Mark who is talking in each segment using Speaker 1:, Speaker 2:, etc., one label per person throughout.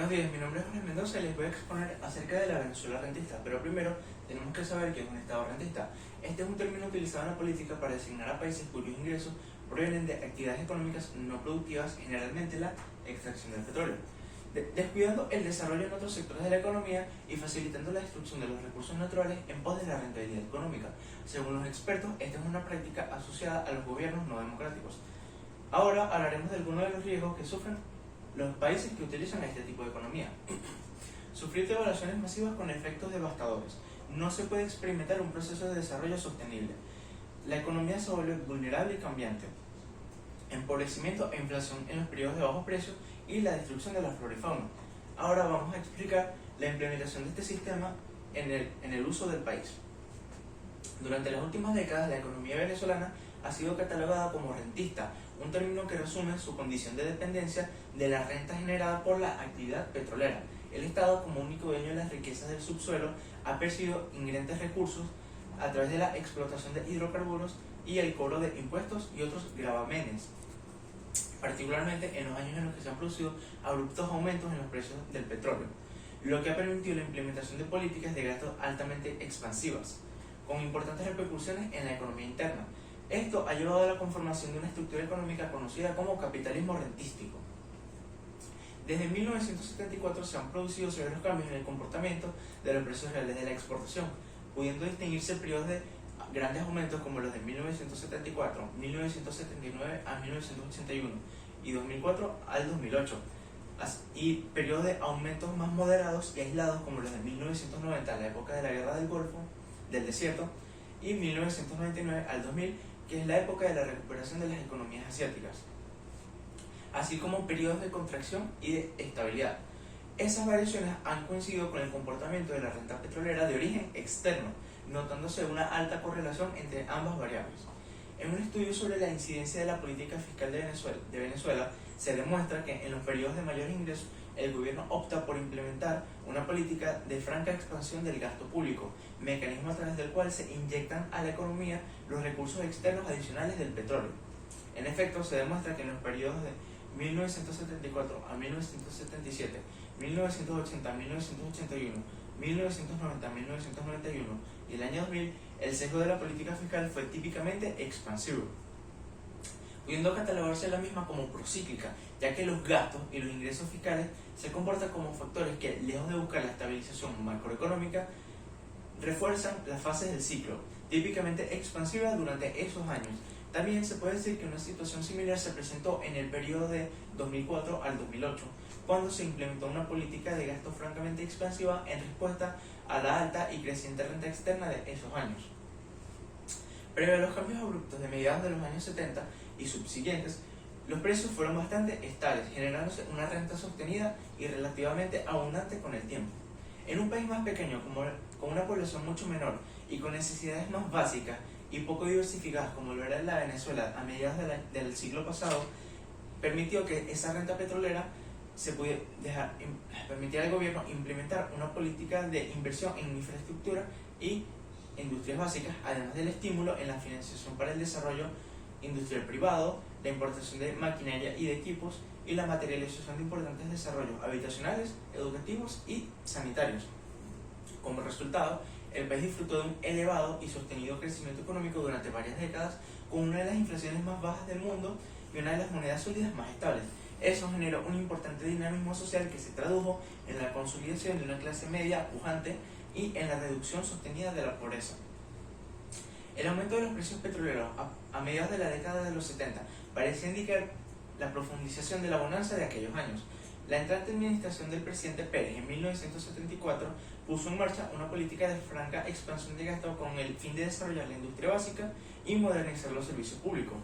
Speaker 1: Buenos días, mi nombre es Jorge Mendoza y les voy a exponer acerca de la Venezuela rentista, pero primero tenemos que saber qué es un Estado rentista. Este es un término utilizado en la política para designar a países cuyos ingresos provienen de actividades económicas no productivas, generalmente la extracción del petróleo, descuidando el desarrollo en otros sectores de la economía y facilitando la destrucción de los recursos naturales en pos de la rentabilidad económica. Según los expertos, esta es una práctica asociada a los gobiernos no democráticos. Ahora hablaremos de algunos de los riesgos que sufren los países que utilizan este tipo de economía. Sufrir devaluaciones masivas con efectos devastadores. No se puede experimentar un proceso de desarrollo sostenible. La economía se vuelve vulnerable y cambiante. Empobrecimiento e inflación en los periodos de bajos precios y la destrucción de la flora y fauna. Ahora vamos a explicar la implementación de este sistema en el uso del país. Durante las últimas décadas, la economía venezolana ha sido catalogada como rentista, un término que resume su condición de dependencia de la renta generada por la actividad petrolera. El Estado, como único dueño de las riquezas del subsuelo, ha percibido ingentes recursos a través de la explotación de hidrocarburos y el cobro de impuestos y otros gravamenes, particularmente en los años en los que se han producido abruptos aumentos en los precios del petróleo, lo que ha permitido la implementación de políticas de gasto altamente expansivas, con importantes repercusiones en la economía interna. Esto ha llevado a la conformación de una estructura económica conocida como capitalismo rentístico. Desde 1974 se han producido severos cambios en el comportamiento de los precios reales de la exportación, pudiendo distinguirse periodos de grandes aumentos como los de 1974, 1979 a 1981 y 2004 al 2008, y periodos de aumentos más moderados y aislados como los de 1990, la época de la Guerra del Golfo, del Desierto, y 1999 al 2000, que es la época de la recuperación de las economías asiáticas, así como periodos de contracción y de estabilidad. Esas variaciones han coincidido con el comportamiento de la renta petrolera de origen externo, notándose una alta correlación entre ambas variables. En un estudio sobre la incidencia de la política fiscal de Venezuela, se demuestra que en los periodos de mayor ingreso, el gobierno opta por implementar una política de franca expansión del gasto público, mecanismo a través del cual se inyectan a la economía los recursos externos adicionales del petróleo. En efecto, se demuestra que en los periodos de 1974 a 1977, 1980 a 1981, 1990 a 1991 y el año 2000, el sesgo de la política fiscal fue típicamente expansivo, pudiendo catalogarse la misma como procíclica, ya que los gastos y los ingresos fiscales se comportan como factores que, lejos de buscar la estabilización macroeconómica, refuerzan las fases del ciclo, típicamente expansivas durante esos años. También se puede decir que una situación similar se presentó en el periodo de 2004 al 2008, cuando se implementó una política de gasto francamente expansiva en respuesta a la alta y creciente renta externa de esos años. Previo a los cambios abruptos de mediados de los años 70 y subsiguientes, los precios fueron bastante estables, generándose una renta sostenida y relativamente abundante con el tiempo. En un país más pequeño, con una población mucho menor y con necesidades más básicas y poco diversificadas como lo era la Venezuela a mediados del siglo pasado, permitió que esa renta petrolera se pudiera permitir al gobierno implementar una política de inversión en infraestructura y industrias básicas, además del estímulo en la financiación para el desarrollo industrial privado, la importación de maquinaria y de equipos y la materialización de importantes desarrollos habitacionales, educativos y sanitarios. Como resultado, el país disfrutó de un elevado y sostenido crecimiento económico durante varias décadas, con una de las inflaciones más bajas del mundo y una de las monedas sólidas más estables. Eso generó un importante dinamismo social que se tradujo en la consolidación de una clase media pujante y en la reducción sostenida de la pobreza. El aumento de los precios petroleros a mediados de la década de los 70 parece indicar la profundización de la bonanza de aquellos años. La entrante administración del presidente Pérez en 1974 puso en marcha una política de franca expansión de gasto con el fin de desarrollar la industria básica y modernizar los servicios públicos,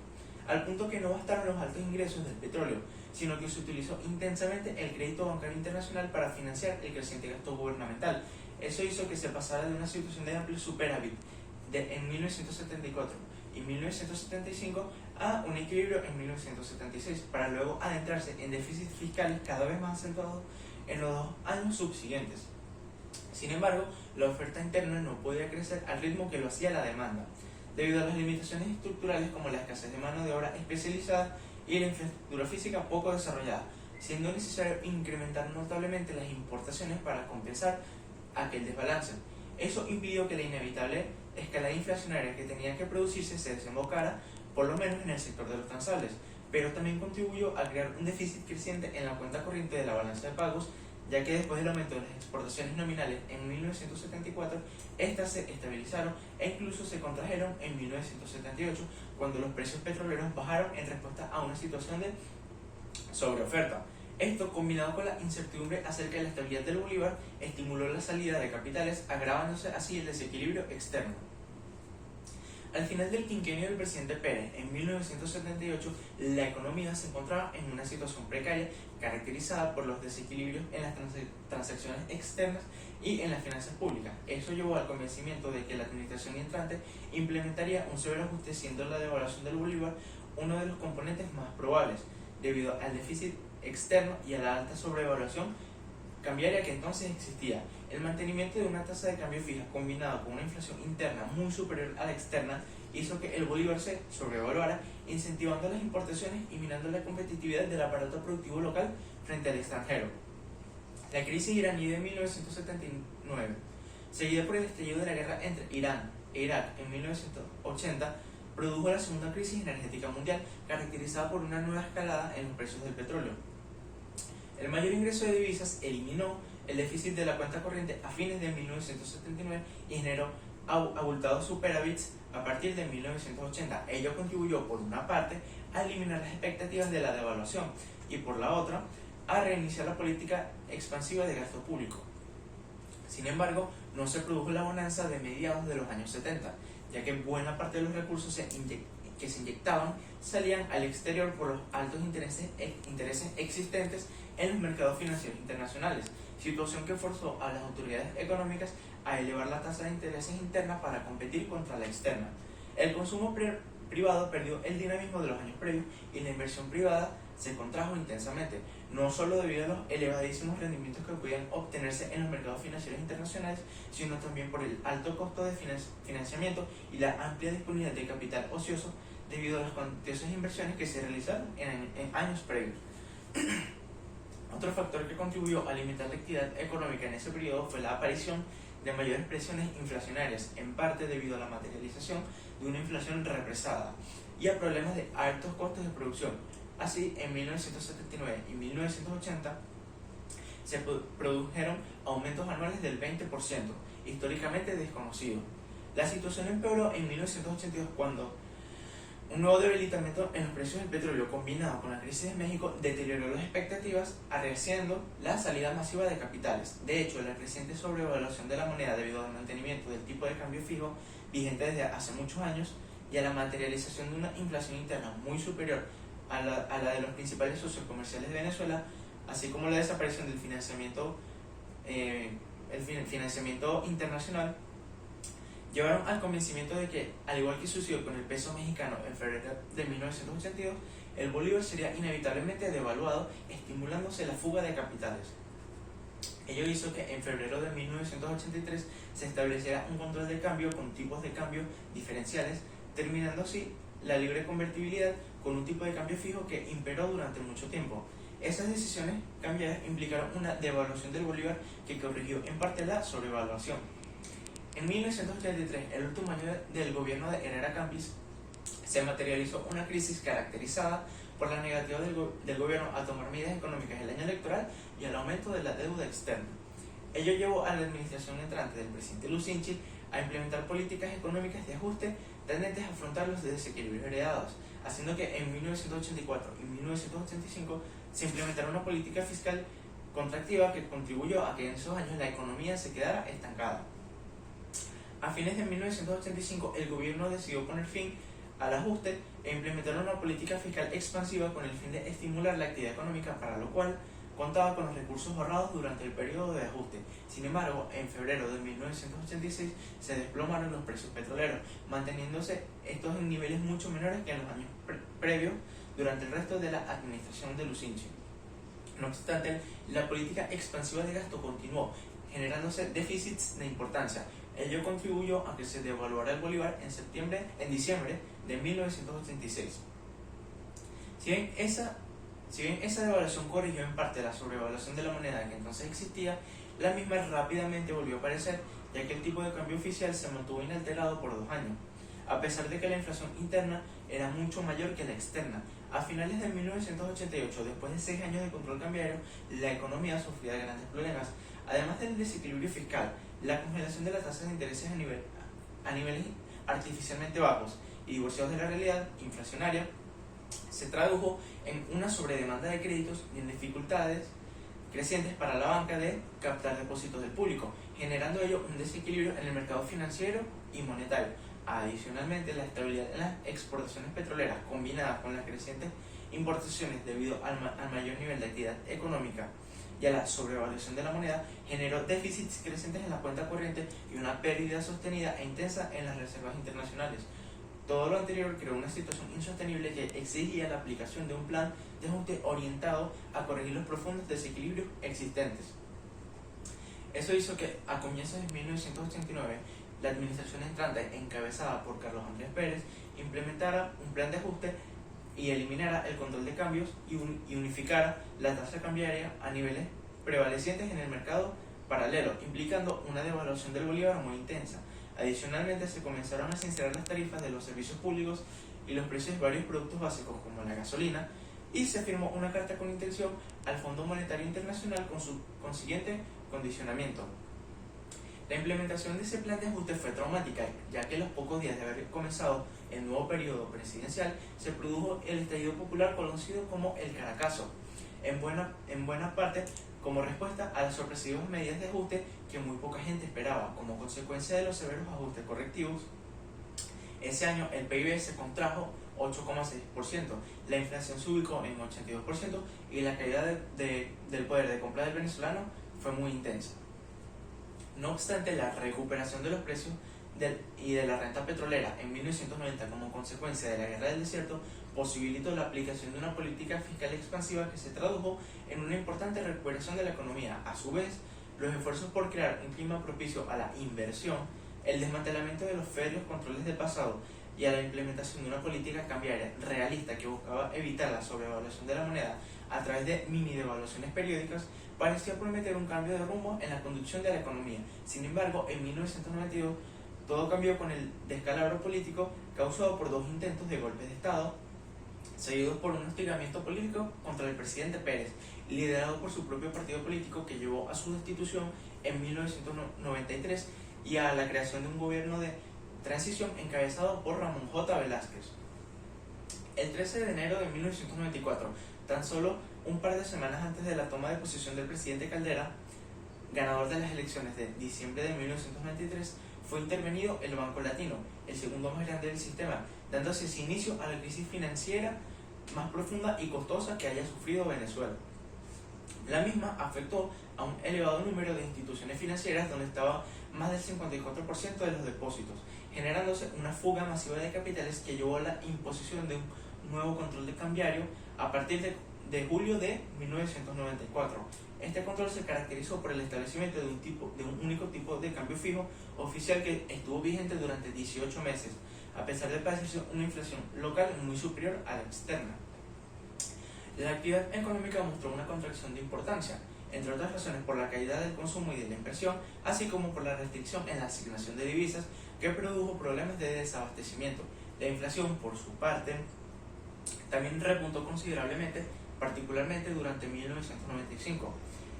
Speaker 1: al punto que no bastaron los altos ingresos del petróleo, sino que se utilizó intensamente el crédito bancario internacional para financiar el creciente gasto gubernamental. Eso hizo que se pasara de una situación de amplio superávit en 1974 y 1975 a un equilibrio en 1976, para luego adentrarse en déficits fiscales cada vez más acentuados en los 2 años subsiguientes. Sin embargo, la oferta interna no podía crecer al ritmo que lo hacía la demanda, debido a las limitaciones estructurales como la escasez de mano de obra especializada y la infraestructura física poco desarrollada. siendo necesario incrementar notablemente las importaciones para compensar aquel desbalance. Eso impidió que la inevitable escalada inflacionaria que tenía que producirse se desembocara, por lo menos en el sector de los transables, pero también contribuyó a crear un déficit creciente en la cuenta corriente de la balanza de pagos, ya que después del aumento de las exportaciones nominales en 1974, estas se estabilizaron e incluso se contrajeron en 1978, cuando los precios petroleros bajaron en respuesta a una situación de sobreoferta. Esto, combinado con la incertidumbre acerca de la estabilidad del bolívar, estimuló la salida de capitales, agravándose así el desequilibrio externo. Al final del quinquenio del presidente Pérez, en 1978, la economía se encontraba en una situación precaria, caracterizada por los desequilibrios en las transacciones externas y en las finanzas públicas. Eso llevó al convencimiento de que la administración entrante implementaría un severo ajuste, siendo la devaluación del bolívar uno de los componentes más probables, debido al déficit externo y a la alta sobrevaluación cambiaria que entonces existía. El mantenimiento de una tasa de cambio fija combinado con una inflación interna muy superior a la externa hizo que el bolívar se sobrevaluara, incentivando las importaciones y minando la competitividad del aparato productivo local frente al extranjero. La crisis iraní de 1979, seguida por el estallido de la guerra entre Irán e Irak en 1980, produjo la segunda crisis energética mundial, caracterizada por una nueva escalada en los precios del petróleo. El mayor ingreso de divisas eliminó el déficit de la cuenta corriente a fines de 1979 y generó abultados superávits a partir de 1980. Ello contribuyó, por una parte, a eliminar las expectativas de la devaluación y, por la otra, a reiniciar la política expansiva de gasto público. Sin embargo, no se produjo la bonanza de mediados de los años 70, ya que buena parte de los recursos que se inyectaban salían al exterior por los altos intereses existentes en los mercados financieros internacionales, situación que forzó a las autoridades económicas a elevar la tasa de intereses interna para competir contra la externa. El consumo privado perdió el dinamismo de los años previos y la inversión privada se contrajo intensamente, no solo debido a los elevadísimos rendimientos que podían obtenerse en los mercados financieros internacionales, sino también por el alto costo de financiamiento y la amplia disponibilidad de capital ocioso debido a las cuantiosas inversiones que se realizaron en años previos. Otro factor que contribuyó a limitar la actividad económica en ese periodo fue la aparición de mayores presiones inflacionarias, en parte debido a la materialización de una inflación represada y a problemas de altos costos de producción. Así, en 1979 y 1980 se produjeron aumentos anuales del 20%, históricamente desconocido. La situación empeoró en 1982 cuando un nuevo debilitamiento en los precios del petróleo, combinado con la crisis de México, deterioró las expectativas, arreciando la salida masiva de capitales. De hecho, la creciente sobrevaluación de la moneda debido al mantenimiento del tipo de cambio fijo vigente desde hace muchos años y a la materialización de una inflación interna muy superior a la de los principales socios comerciales de Venezuela, así como la desaparición del financiamiento internacional, llevaron al convencimiento de que, al igual que sucedió con el peso mexicano en febrero de 1982, el bolívar sería inevitablemente devaluado, estimulándose la fuga de capitales. Ello hizo que en febrero de 1983 se estableciera un control de cambio con tipos de cambio diferenciales, terminando así la libre convertibilidad con un tipo de cambio fijo que imperó durante mucho tiempo. Esas decisiones cambiarias implicaron una devaluación del bolívar que corrigió en parte la sobrevaluación. En 1983, el último año del gobierno de Herrera Campis, se materializó una crisis caracterizada por la negativa del gobierno a tomar medidas económicas en el año electoral y al aumento de la deuda externa. Ello llevó a la administración entrante del presidente Lucinchi a implementar políticas económicas de ajuste tendentes a afrontar los desequilibrios heredados, haciendo que en 1984 y 1985 se implementara una política fiscal contractiva que contribuyó a que en esos años la economía se quedara estancada. A fines de 1985, el gobierno decidió poner fin al ajuste e implementar una política fiscal expansiva con el fin de estimular la actividad económica, para lo cual contaba con los recursos ahorrados durante el periodo de ajuste. Sin embargo, en febrero de 1986 se desplomaron los precios petroleros, manteniéndose estos en niveles mucho menores que en los años previos durante el resto de la administración de Lucinchi. No obstante, la política expansiva de gasto continuó, generándose déficits de importancia. Ello contribuyó a que se devaluara el bolívar en diciembre de 1986. Si Si bien esa devaluación corrigió en parte la sobrevaluación de la moneda que entonces existía, la misma rápidamente volvió a aparecer, ya que el tipo de cambio oficial se mantuvo inalterado por 2 años, a pesar de que la inflación interna era mucho mayor que la externa. A finales de 1988, después de 6 años de control cambiario, la economía sufría grandes problemas. Además del desequilibrio fiscal, la congelación de las tasas de intereses a niveles artificialmente bajos y divorciados de la realidad inflacionaria se tradujo en una sobredemanda de créditos y en dificultades crecientes para la banca de captar depósitos del público, generando ello un desequilibrio en el mercado financiero y monetario. Adicionalmente, la estabilidad en las exportaciones petroleras, combinada con las crecientes importaciones debido al mayor nivel de actividad económica y a la sobrevaluación de la moneda, generó déficits crecientes en la cuenta corriente y una pérdida sostenida e intensa en las reservas internacionales. Todo lo anterior creó una situación insostenible que exigía la aplicación de un plan de ajuste orientado a corregir los profundos desequilibrios existentes. Eso hizo que a comienzos de 1989 la administración entrante, encabezada por Carlos Andrés Pérez, implementara un plan de ajuste y eliminara el control de cambios y unificara la tasa cambiaria a niveles prevalecientes en el mercado paralelo, implicando una devaluación del bolívar muy intensa. Adicionalmente, se comenzaron a sincerar las tarifas de los servicios públicos y los precios de varios productos básicos como la gasolina, y se firmó una carta con intención al Fondo Monetario Internacional con su consiguiente condicionamiento. La implementación de ese plan de ajuste fue traumática, ya que a los pocos días de haber comenzado el nuevo periodo presidencial se produjo el estallido popular conocido como el Caracazo, en buena parte como respuesta a las sorpresivas medidas de ajuste que muy poca gente esperaba. Como consecuencia de los severos ajustes correctivos, ese año el PIB se contrajo 8,6%, la inflación se ubicó en 82% y la caída del poder de compra del venezolano fue muy intensa. No obstante, la recuperación de los precios y de la renta petrolera en 1990 como consecuencia de la guerra del desierto posibilitó la aplicación de una política fiscal expansiva que se tradujo en una importante recuperación de la economía. A su vez, los esfuerzos por crear un clima propicio a la inversión, el desmantelamiento de los férreos controles del pasado y a la implementación de una política cambiaria realista que buscaba evitar la sobrevaluación de la moneda a través de mini devaluaciones periódicas, parecía prometer un cambio de rumbo en la conducción de la economía. Sin embargo, en 1992 todo cambió con el descalabro político causado por 2 intentos de golpe de Estado, seguidos por un hostigamiento político contra el presidente Pérez, liderado por su propio partido político, que llevó a su destitución en 1993 y a la creación de un gobierno de transición encabezado por Ramón J. Velázquez. El 13 de enero de 1994, tan solo un par de semanas antes de la toma de posesión del presidente Caldera, ganador de las elecciones de diciembre de 1993, fue intervenido el Banco Latino, el segundo más grande del sistema, dándose así inicio a la crisis financiera más profunda y costosa que haya sufrido Venezuela. La misma afectó a un elevado número de instituciones financieras donde estaba más del 54% de los depósitos, generándose una fuga masiva de capitales que llevó a la imposición de un nuevo control de cambiario a partir de julio de 1994. Este control se caracterizó por el establecimiento de un único tipo de cambio fijo oficial que estuvo vigente durante 18 meses, a pesar de padecer una inflación local muy superior a la externa. La actividad económica mostró una contracción de importancia, entre otras razones por la caída del consumo y de la inversión, así como por la restricción en la asignación de divisas que produjo problemas de desabastecimiento. La inflación, por su parte, también repuntó considerablemente, particularmente durante 1995,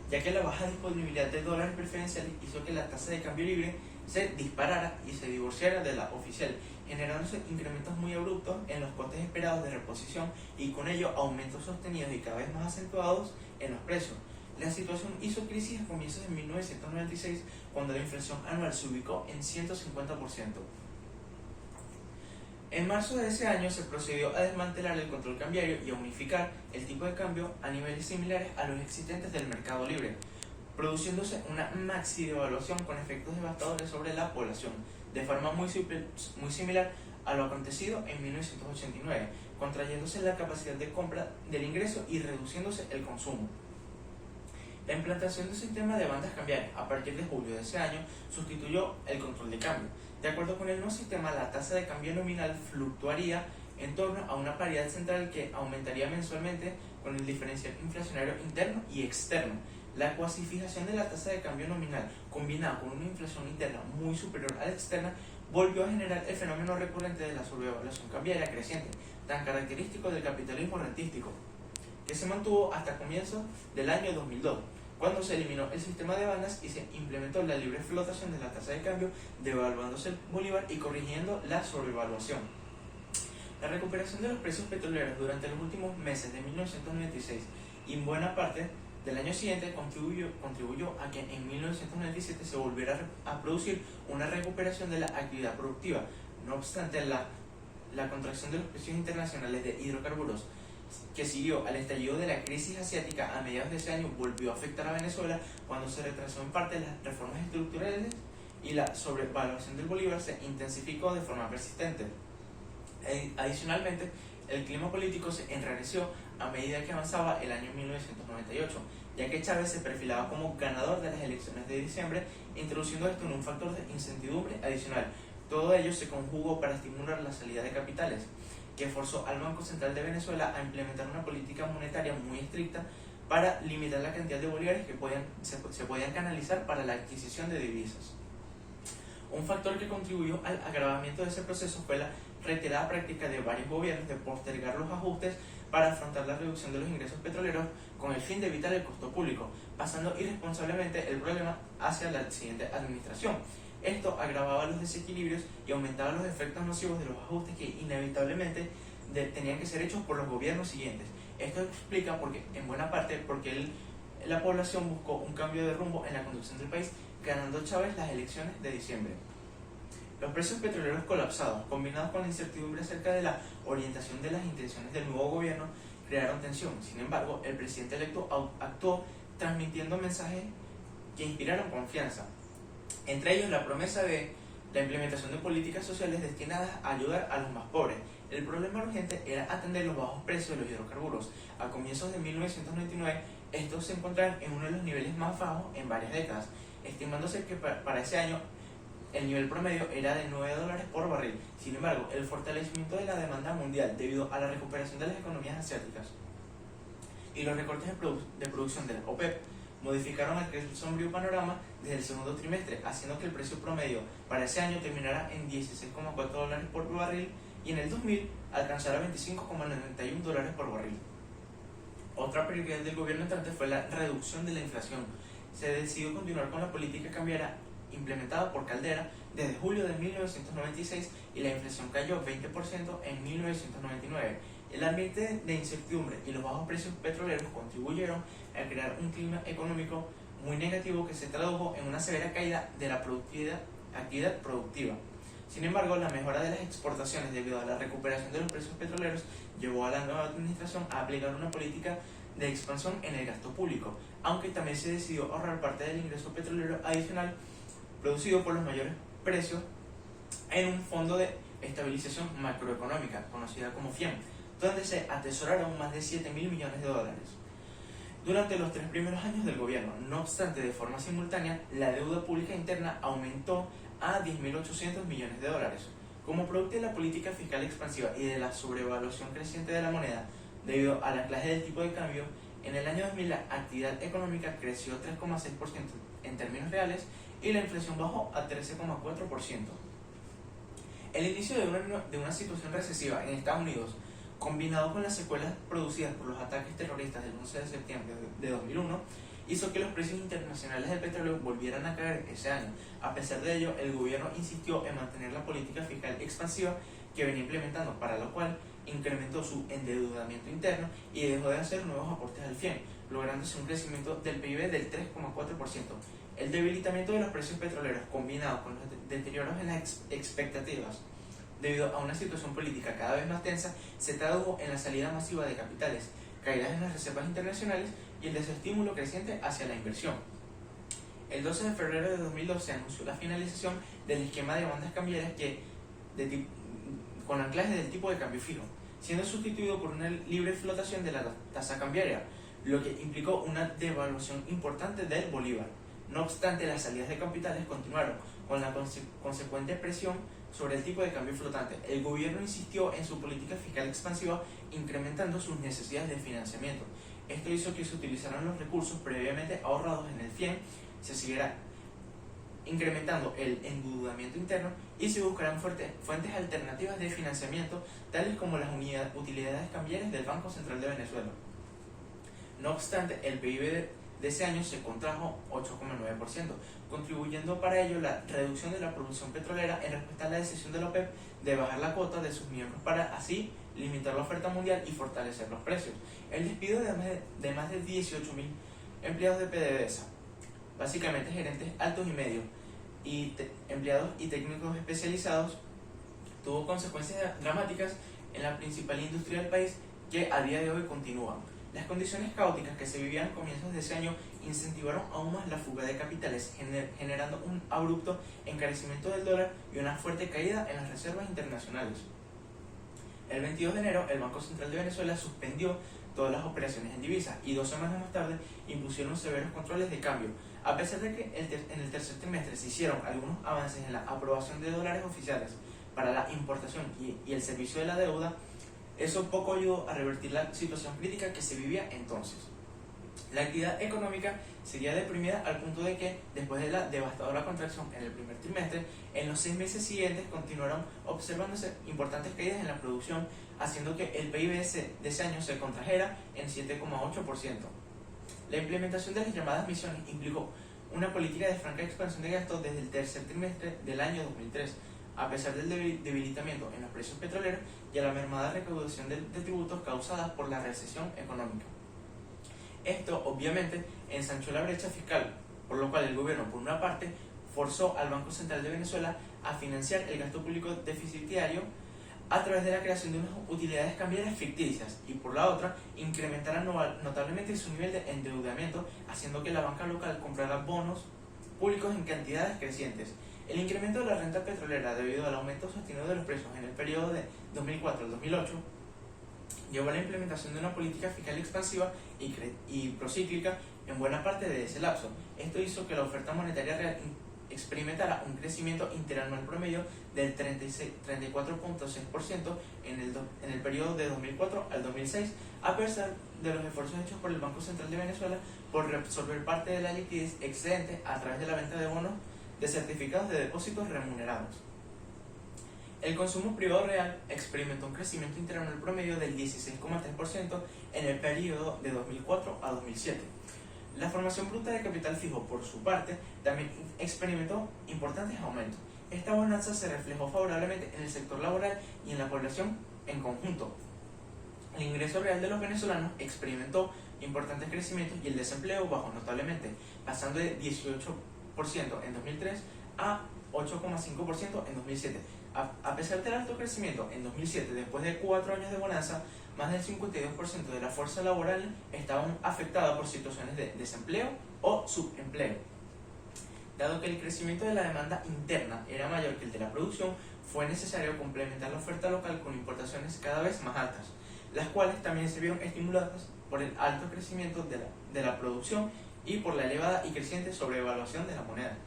Speaker 1: ya que la baja disponibilidad de dólares preferenciales hizo que la tasa de cambio libre se disparara y se divorciara de la oficial, generándose incrementos muy abruptos en los costes esperados de reposición y con ello aumentos sostenidos y cada vez más acentuados en los precios. La situación hizo crisis a comienzos de 1996, cuando la inflación anual se ubicó en 150%. En marzo de ese año se procedió a desmantelar el control cambiario y a unificar el tipo de cambio a niveles similares a los existentes del mercado libre, produciéndose una maxi devaluación con efectos devastadores sobre la población, de forma muy similar a lo acontecido en 1989, contrayéndose la capacidad de compra del ingreso y reduciéndose el consumo. La implantación de un sistema de bandas cambiarias a partir de julio de ese año sustituyó el control de cambio. De acuerdo con el nuevo sistema, la tasa de cambio nominal fluctuaría en torno a una paridad central que aumentaría mensualmente con el diferencial inflacionario interno y externo. La cuasi fijación de la tasa de cambio nominal, combinada con una inflación interna muy superior a la externa, volvió a generar el fenómeno recurrente de la sobrevaluación cambiaria creciente, tan característico del capitalismo rentístico, que se mantuvo hasta comienzos del año 2002, cuando se eliminó el sistema de bandas y se implementó la libre flotación de la tasa de cambio, devaluándose el bolívar y corrigiendo la sobrevaluación. La recuperación de los precios petroleros durante los últimos meses de 1996 y en buena parte del año siguiente contribuyó a que en 1997 se volviera a producir una recuperación de la actividad productiva. No obstante, la contracción de los precios internacionales de hidrocarburos que siguió al estallido de la crisis asiática a mediados de ese año volvió a afectar a Venezuela cuando se retrasó en parte las reformas estructurales y la sobrevaluación del bolívar se intensificó de forma persistente. Adicionalmente, el clima político se enrareció a medida que avanzaba el año 1998, ya que Chávez se perfilaba como ganador de las elecciones de diciembre, introduciendo esto en un factor de incertidumbre adicional. Todo ello se conjugó para estimular la salida de capitales, que forzó al Banco Central de Venezuela a implementar una política monetaria muy estricta para limitar la cantidad de bolívares que se podían canalizar para la adquisición de divisas. Un factor que contribuyó al agravamiento de ese proceso fue la reiterada práctica de varios gobiernos de postergar los ajustes para afrontar la reducción de los ingresos petroleros con el fin de evitar el costo público, pasando irresponsablemente el problema hacia la siguiente administración. Esto agravaba los desequilibrios y aumentaba los efectos nocivos de los ajustes que inevitablemente tenían que ser hechos por los gobiernos siguientes. Esto explica en buena parte porque la población buscó un cambio de rumbo en la conducción del país, ganando Chávez las elecciones de diciembre. Los precios petroleros colapsados, combinados con la incertidumbre acerca de la orientación de las intenciones del nuevo gobierno, crearon tensión. Sin embargo, el presidente electo actuó transmitiendo mensajes que inspiraron confianza, entre ellos la promesa de la implementación de políticas sociales destinadas a ayudar a los más pobres. El problema urgente era atender los bajos precios de los hidrocarburos. A comienzos de 1999, estos se encontraban en uno de los niveles más bajos en varias décadas, estimándose que para ese año el nivel promedio era de $9 por barril. Sin embargo, el fortalecimiento de la demanda mundial debido a la recuperación de las economías asiáticas y los recortes de producción de la OPEP modificaron aquel sombrío panorama desde el segundo trimestre, haciendo que el precio promedio para ese año terminara en $16,4 por barril y en el 2000 alcanzara $25,91 por barril. Otra prioridad del gobierno entrante fue la reducción de la inflación. Se decidió continuar con la política cambiaria implementada por Caldera desde julio de 1996 y la inflación cayó 20% en 1999. El ambiente de incertidumbre y los bajos precios petroleros contribuyeron a crear un clima económico muy negativo que se tradujo en una severa caída de la actividad productiva. Sin embargo, la mejora de las exportaciones debido a la recuperación de los precios petroleros llevó a la nueva administración a aplicar una política de expansión en el gasto público, aunque también se decidió ahorrar parte del ingreso petrolero adicional producido por los mayores precios en un fondo de estabilización macroeconómica, conocida como FIEM, donde se atesoraron más de $7.000 millones. Durante los 3 primeros años del gobierno, no obstante, de forma simultánea, la deuda pública interna aumentó a $10.800 millones. Como producto de la política fiscal expansiva y de la sobrevaluación creciente de la moneda, debido a la clase del tipo de cambio, en el año 2000 la actividad económica creció 3,6% en términos reales y la inflación bajó a 13,4%. El inicio de una situación recesiva en Estados Unidos, combinado con las secuelas producidas por los ataques terroristas del 11 de septiembre de 2001, hizo que los precios internacionales del petróleo volvieran a caer ese año. A pesar de ello, el gobierno insistió en mantener la política fiscal expansiva que venía implementando, para lo cual incrementó su endeudamiento interno y dejó de hacer nuevos aportes al FIEM, lográndose un crecimiento del PIB del 3,4%. El debilitamiento de los precios petroleros, combinado con los deterioros en las expectativas debido a una situación política cada vez más tensa, se tradujo en la salida masiva de capitales, caídas en las reservas internacionales y el desestímulo creciente hacia la inversión. El 12 de febrero de 2002 se anunció la finalización del esquema de bandas cambiarias con anclaje del tipo de cambio fijo, siendo sustituido por una libre flotación de la tasa cambiaria, lo que implicó una devaluación importante del bolívar. No obstante, las salidas de capitales continuaron, con la consecuente presión sobre el tipo de cambio flotante. El gobierno insistió en su política fiscal expansiva, incrementando sus necesidades de financiamiento. Esto hizo que se utilizaran los recursos previamente ahorrados en el FIEM, se siguiera incrementando el endeudamiento interno y se buscarán fuentes alternativas de financiamiento, tales como las utilidades cambiarias del Banco Central de Venezuela. No obstante, el PIB de ese año se contrajo 8,9%, contribuyendo para ello la reducción de la producción petrolera en respuesta a la decisión de la OPEP de bajar la cuota de sus miembros para así limitar la oferta mundial y fortalecer los precios. El despido de más de 18.000 empleados de PDVSA, básicamente gerentes altos y medios, y empleados y técnicos especializados, tuvo consecuencias dramáticas en la principal industria del país, que a día de hoy continúan. Las condiciones caóticas que se vivían a comienzos de ese año incentivaron aún más la fuga de capitales, generando un abrupto encarecimiento del dólar y una fuerte caída en las reservas internacionales. El 22 de enero, el Banco Central de Venezuela suspendió todas las operaciones en divisas y 2 semanas más tarde impusieron severos controles de cambio. A pesar de que en el tercer trimestre se hicieron algunos avances en la aprobación de dólares oficiales para la importación y el servicio de la deuda, eso poco ayudó a revertir la situación crítica que se vivía entonces. La actividad económica sería deprimida al punto de que, después de la devastadora contracción en el primer trimestre, en los 6 meses siguientes continuaron observándose importantes caídas en la producción, haciendo que el PIB de ese año se contrajera en 7,8%. La implementación de las llamadas misiones implicó una política de franca expansión de gastos desde el tercer trimestre del año 2003, a pesar del debilitamiento en los precios petroleros y a la mermada recaudación de tributos causadas por la recesión económica. Esto, obviamente, ensanchó la brecha fiscal, por lo cual el gobierno, por una parte, forzó al Banco Central de Venezuela a financiar el gasto público deficitario a través de la creación de unas utilidades cambiarias ficticias y, por la otra, incrementara notablemente su nivel de endeudamiento, haciendo que la banca local comprara bonos públicos en cantidades crecientes. El incremento de la renta petrolera debido al aumento sostenido de los precios en el periodo de 2004 al 2008 llevó a la implementación de una política fiscal expansiva y procíclica en buena parte de ese lapso. Esto hizo que la oferta monetaria real experimentara un crecimiento interanual promedio del 34,6% en el periodo de 2004 al 2006, a pesar de los esfuerzos hechos por el Banco Central de Venezuela por reabsorber parte de la liquidez excedente a través de la venta de bonos de certificados de depósitos remunerados. El consumo privado real experimentó un crecimiento interanual promedio del 16,3% en el periodo de 2004 a 2007. La formación bruta de capital fijo, por su parte, también experimentó importantes aumentos. Esta bonanza se reflejó favorablemente en el sector laboral y en la población en conjunto. El ingreso real de los venezolanos experimentó importantes crecimientos y el desempleo bajó notablemente, pasando de 18% en 2003 a 8,5% en 2007. A pesar del alto crecimiento en 2007, después de 4 años de bonanza, más del 52% de la fuerza laboral estaban afectada por situaciones de desempleo o subempleo. Dado que el crecimiento de la demanda interna era mayor que el de la producción, fue necesario complementar la oferta local con importaciones cada vez más altas, las cuales también se vieron estimuladas por el alto crecimiento de la producción y por la elevada y creciente sobrevaluación de la moneda.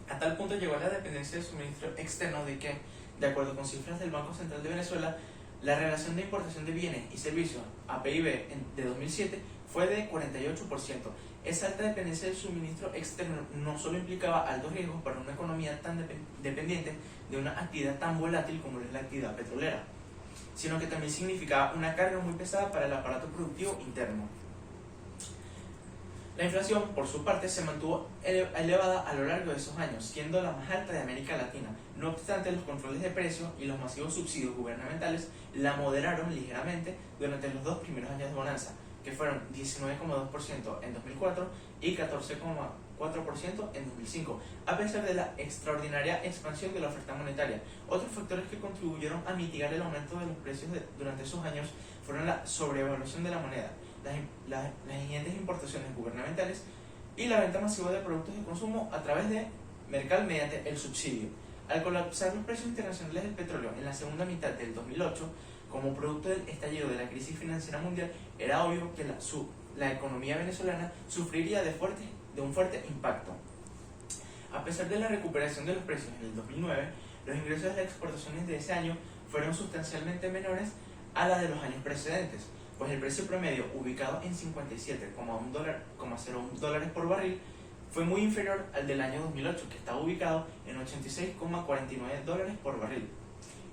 Speaker 1: A tal punto llegó la dependencia del suministro externo de que, de acuerdo con cifras del Banco Central de Venezuela, la relación de importación de bienes y servicios a PIB de 2007 fue de 48%. Esa alta dependencia del suministro externo no solo implicaba altos riesgos para una economía tan dependiente de una actividad tan volátil como es la actividad petrolera, sino que también significaba una carga muy pesada para el aparato productivo interno. La inflación, por su parte, se mantuvo elevada a lo largo de esos años, siendo la más alta de América Latina. No obstante, los controles de precios y los masivos subsidios gubernamentales la moderaron ligeramente durante los 2 primeros años de bonanza, que fueron 19,2% en 2004 y 14,4% en 2005, a pesar de la extraordinaria expansión de la oferta monetaria. Otros factores que contribuyeron a mitigar el aumento de los precios durante esos años fueron la sobrevaluación de la moneda, las ingentes importaciones gubernamentales y la venta masiva de productos de consumo a través de mercado mediante el subsidio. Al colapsar los precios internacionales del petróleo en la segunda mitad del 2008, como producto del estallido de la crisis financiera mundial, era obvio que la economía venezolana sufriría de fuertes de un fuerte impacto. A pesar de la recuperación de los precios en el 2009, los ingresos de las exportaciones de ese año fueron sustancialmente menores a la de los años precedentes, pues el precio promedio, ubicado en 57,01 dólares por barril, fue muy inferior al del año 2008, que estaba ubicado en 86,49 dólares por barril.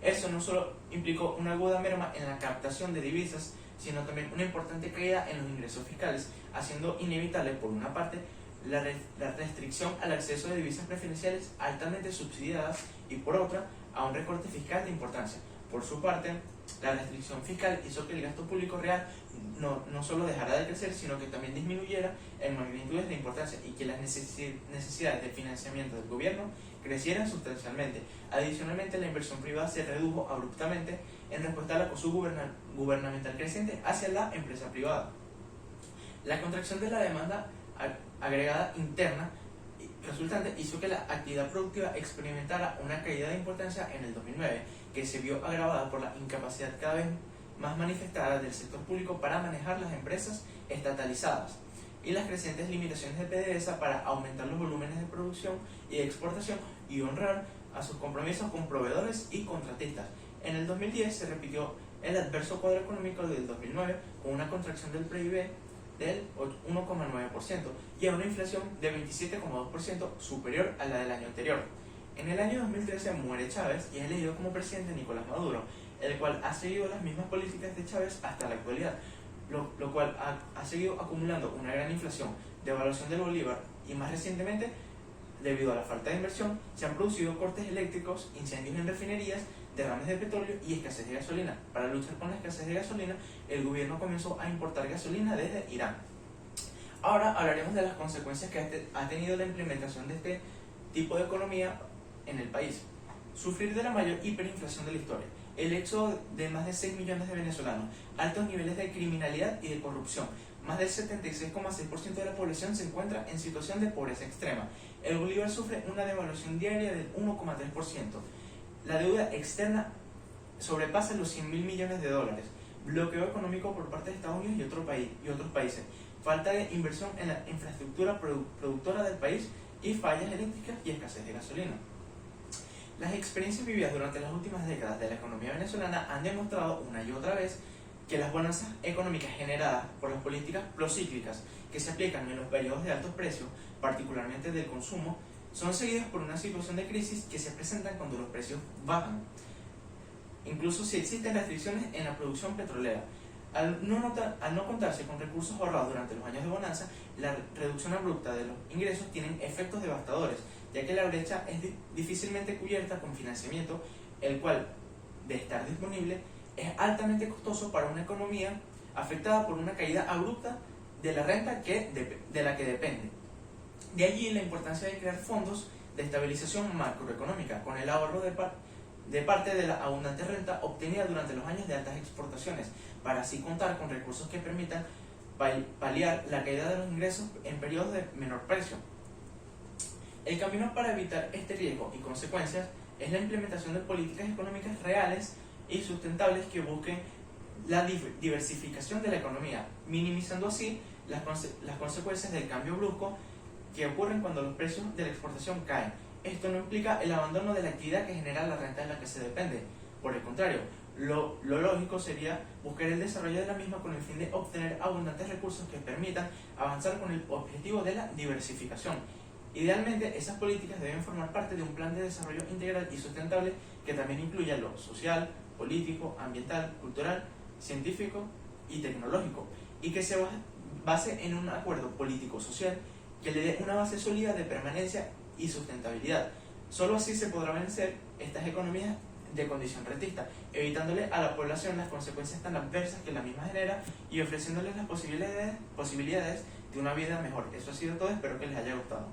Speaker 1: Eso no solo implicó una aguda merma en la captación de divisas, sino también una importante caída en los ingresos fiscales, haciendo inevitable, por una parte, la restricción al acceso de divisas preferenciales altamente subsidiadas y, por otra, a un recorte fiscal de importancia. Por su parte, la restricción fiscal hizo que el gasto público real no solo dejara de crecer, sino que también disminuyera en magnitudes de importancia y que las necesidades de financiamiento del gobierno crecieran sustancialmente. Adicionalmente, la inversión privada se redujo abruptamente en respuesta al acoso gubernamental creciente hacia la empresa privada. La contracción de la demanda agregada interna resultante hizo que la actividad productiva experimentara una caída de importancia en el 2009, que se vio agravada por la incapacidad cada vez más manifestada del sector público para manejar las empresas estatalizadas y las crecientes limitaciones de PDVSA para aumentar los volúmenes de producción y de exportación y honrar a sus compromisos con proveedores y contratistas. En el 2010 se repitió el adverso cuadro económico del 2009 con una contracción del PIB del 1,9% y a una inflación de 27,2% superior a la del año anterior. En el año 2013 muere Chávez y es elegido como presidente Nicolás Maduro, el cual ha seguido las mismas políticas de Chávez hasta la actualidad, lo cual ha seguido acumulando una gran inflación, devaluación del bolívar y, más recientemente, debido a la falta de inversión, se han producido cortes eléctricos, incendios en refinerías, derrames de petróleo y escasez de gasolina. Para luchar con la escasez de gasolina, el gobierno comenzó a importar gasolina desde Irán. Ahora hablaremos de las consecuencias que ha tenido la implementación de este tipo de economía en el país. Sufrir de la mayor hiperinflación de la historia, el éxodo de más de 6 millones de venezolanos, altos niveles de criminalidad y de corrupción. Más del 76,6% de la población se encuentra en situación de pobreza extrema. El bolívar sufre una devaluación diaria del 1,3%. La deuda externa sobrepasa los 100.000 millones de dólares. Bloqueo económico por parte de Estados Unidos y otros países. Falta de inversión en la infraestructura productora del país y fallas eléctricas y escasez de gasolina. Las experiencias vividas durante las últimas décadas de la economía venezolana han demostrado una y otra vez que las bonanzas económicas generadas por las políticas procíclicas que se aplican en los periodos de altos precios, particularmente del consumo, son seguidas por una situación de crisis que se presenta cuando los precios bajan, incluso si existen restricciones en la producción petrolera. Al no contarse con recursos ahorrados durante los años de bonanza, la reducción abrupta de los ingresos tiene efectos devastadores, ya que la brecha es difícilmente cubierta con financiamiento, el cual, de estar disponible, es altamente costoso para una economía afectada por una caída abrupta de la renta de la que depende. De allí la importancia de crear fondos de estabilización macroeconómica con el ahorro de parte de la abundante renta obtenida durante los años de altas exportaciones, para así contar con recursos que permitan paliar la caída de los ingresos en periodos de menor precio. El camino para evitar este riesgo y consecuencias es la implementación de políticas económicas reales y sustentables que busquen la diversificación de la economía, minimizando así las consecuencias del cambio brusco que ocurren cuando los precios de la exportación caen. Esto no implica el abandono de la actividad que genera la renta de la que se depende. Por el contrario, lo lógico sería buscar el desarrollo de la misma con el fin de obtener abundantes recursos que permitan avanzar con el objetivo de la diversificación. Idealmente, esas políticas deben formar parte de un plan de desarrollo integral y sustentable que también incluya lo social, político, ambiental, cultural, científico y tecnológico, y que se base en un acuerdo político-social que le dé una base sólida de permanencia y sustentabilidad. Solo así se podrá vencer estas economías de condición rentista, evitándole a la población las consecuencias tan adversas que la misma genera y ofreciéndoles las posibilidades de una vida mejor. Eso ha sido todo, espero que les haya gustado.